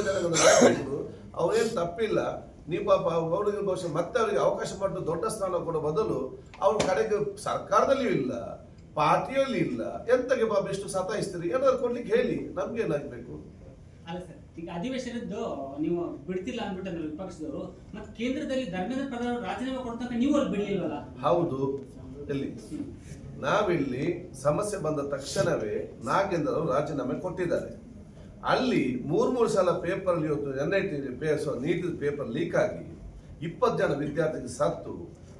ಜನಾಂಗದ ನಾಯಕರು ಅವ್ರೇನು ತಪ್ಪಿಲ್ಲ. ನೀವು ಪಾಪ ಅವರಿಗೆ ಬಹುಶಃ ಮತ್ತೆ ಅವರಿಗೆ ಅವಕಾಶ ಮಾಡಿದ್ದು ದೊಡ್ಡ ಸ್ಥಾನ ಕೊಡೋ ಬದಲು ಅವ್ರ ಕಡೆಗೆ ಸರ್ಕಾರದಲ್ಲಿಯೂ ಇಲ್ಲ, ಪಾರ್ಟಿಯಲ್ಲಿ ಇಲ್ಲ, ಎಂತಕ್ಕೆ ಪಾಪ ಎಷ್ಟು ಸತಾಯಿಸ್ತೀರಿ? ಏನಾದ್ರು ಕೊಡ್ಲಿಕ್ಕೆ ಹೇಳಿ, ನಮ್ಗೆ ಏನಾಗಬೇಕು? ಅಲ್ಲ ಸರ್, ಈಗ ಅಧಿವೇಶನದ್ದು ನೀವು ಬಿಡ್ತಿಲ್ಲ ಅಂದ್ಬಿಟ್ಟು ವಿಪಕ್ಷದವರು, ಮತ್ತೆ ಕೇಂದ್ರದಲ್ಲಿ ಧರ್ಮೇಂದ್ರ ಪ್ರಧಾನ ರಾಜೀನಾಮೆ ಕೊಡ್ತಂತ ನೀವು ಅಲ್ಲಿ ಬಿಡ್ಲಿಲ್ವಲ್ಲ? ಹೌದು, ಎಲ್ಲಿ ನಾವಿಲ್ಲಿ ಸಮಸ್ಯೆ ಬಂದ ತಕ್ಷಣವೇ ನಾಗೇಂದ್ರ ಅವರು ರಾಜೀನಾಮೆ ಕೊಟ್ಟಿದ್ದಾರೆ. ಅಲ್ಲಿ ಮೂರು ಸಲ ಪೇಪರ್ ಇವತ್ತು NIT ನೀಟ್ ಪೇಪರ್ ಲೀಕ್ ಆಗಿ 20 ಜನ ವಿದ್ಯಾರ್ಥಿಗಳು ಸತ್ತು,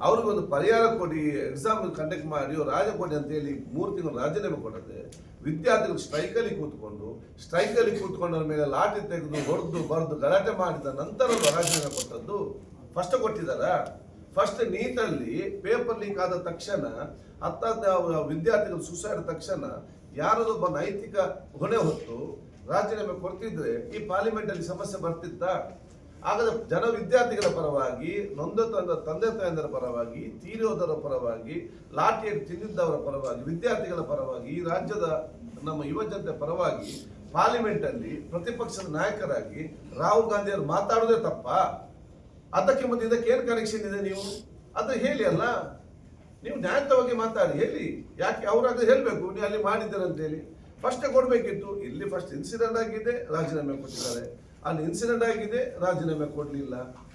ಅವ್ರಿಗೊಂದು ಪರಿಹಾರ ಕೊಡಿ, ಎಕ್ಸಾಮ್ ಕಂಡಕ್ಟ್ ಮಾಡಿ ರಾಜ ಕೊಡಿ ಅಂತೇಳಿ 3 ತಿಂಗಳು ರಾಜೀನಾಮೆ ಕೊಡದೆ ವಿದ್ಯಾರ್ಥಿಗಳು ಸ್ಟ್ರೈಕಲ್ಲಿ ಕೂತ್ಕೊಂಡವ್ರ ಮೇಲೆ ಲಾಠಿ ತೆಗೆದು ಹೊಡೆದು ಬರೆದು ಗಲಾಟೆ ಮಾಡಿದ ನಂತರ ರಾಜೀನಾಮೆ ಕೊಟ್ಟದ್ದು ಫಸ್ಟ್ ಕೊಟ್ಟಿದ್ದಾರಾ? ಫಸ್ಟ್ ನೀಟಲ್ಲಿ ಪೇಪರ್ ಲೀಕ್ ಆದ ತಕ್ಷಣ 10 ವಿದ್ಯಾರ್ಥಿಗಳು ಸುಸೈಡ್ ತಕ್ಷಣ ಯಾರದೊಬ್ಬ ನೈತಿಕ ಹೊಣೆ ಹೊತ್ತು ರಾಜೀನಾಮೆ ಕೊಡ್ತಿದ್ರೆ ಈ ಪಾರ್ಲಿಮೆಂಟ್ ಅಲ್ಲಿ ಸಮಸ್ಯೆ ಬರ್ತಿತ್ತ? ಆಗ ವಿದ್ಯಾರ್ಥಿಗಳ ಪರವಾಗಿ, ನೊಂದ ತಂದೆ ತಾಯಂದರ ಪರವಾಗಿ, ತೀರೋದರ ಪರವಾಗಿ, ಲಾಠಿಯಲ್ಲಿ ತಿಂದಿದ್ದವರ ಪರವಾಗಿ, ವಿದ್ಯಾರ್ಥಿಗಳ ಪರವಾಗಿ, ಈ ರಾಜ್ಯದ ನಮ್ಮ ಯುವ ಜನತೆ ಪರವಾಗಿ ಪಾರ್ಲಿಮೆಂಟ್ ಅಲ್ಲಿ ಪ್ರತಿಪಕ್ಷದ ನಾಯಕರಾಗಿ ರಾಹುಲ್ ಗಾಂಧಿ ಅವರು ಮಾತಾಡೋದೇ ತಪ್ಪ? ಅದಕ್ಕೆ ಮತ್ತೆ ಇದಕ್ಕೆ ಏನು ಕನೆಕ್ಷನ್ ಇದೆ? ನೀವು ಅದು ಹೇಳಿ ಅಲ್ಲ, ನೀವು ನ್ಯಾಯಯುತವಾಗಿ ಮಾತಾಡಿ ಹೇಳಿ. ಯಾಕೆ ಅವ್ರಾಗ ಹೇಳ್ಬೇಕು ನೀವು ಅಲ್ಲಿ ಮಾಡಿದ್ದೀರ ಅಂತ ಹೇಳಿ ಫಸ್ಟ್ ಕೊಡ್ಬೇಕಿತ್ತು. ಇಲ್ಲಿ ಫಸ್ಟ್ ಇನ್ಸಿಡೆಂಟ್ ಆಗಿದೆ, ರಾಜೀನಾಮೆ ಕೊಟ್ಟಿದ್ದಾರೆ. ಅಲ್ಲಿ ಇನ್ಸಿಡೆಂಟ್ ಆಗಿದೆ, ರಾಜೀನಾಮೆ ಕೊಡ್ಲಿಲ್ಲ.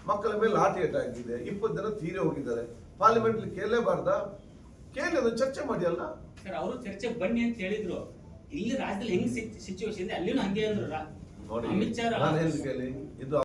ಮಕ್ಕಳ ಮೇಲೆ ಲಾಠಿ ಏಟ್ ಆಗಿದೆ, 20 ಜನ ತೀರಿ ಹೋಗಿದ್ದಾರೆ. ಪಾರ್ಲಿಮೆಂಟ್ ಕೇಳಲೇಬಾರ್ದಾ? ಕೇಳಿ ಅದನ್ನು ಚರ್ಚೆ ಮಾಡಿ ಅಲ್ಲ ಸರ್. ಅವರು ಚರ್ಚೆ ಬನ್ನಿ ಅಂತ ಹೇಳಿದ್ರು. ಇಲ್ಲಿ ರಾಜ್ಯದಲ್ಲಿ ಹೆಂಗ್ ಸಿಚುವೇಶನ್ ಇದೆ ಅಲ್ಲಿನೂ ಹಂಗೆ ಅಂದ್ರು. ನೋಡಿ, ಅಮಿತ್ ಶಾ ನಾನು ಹೇಳಿ ಕೇಳಿ, ಇದು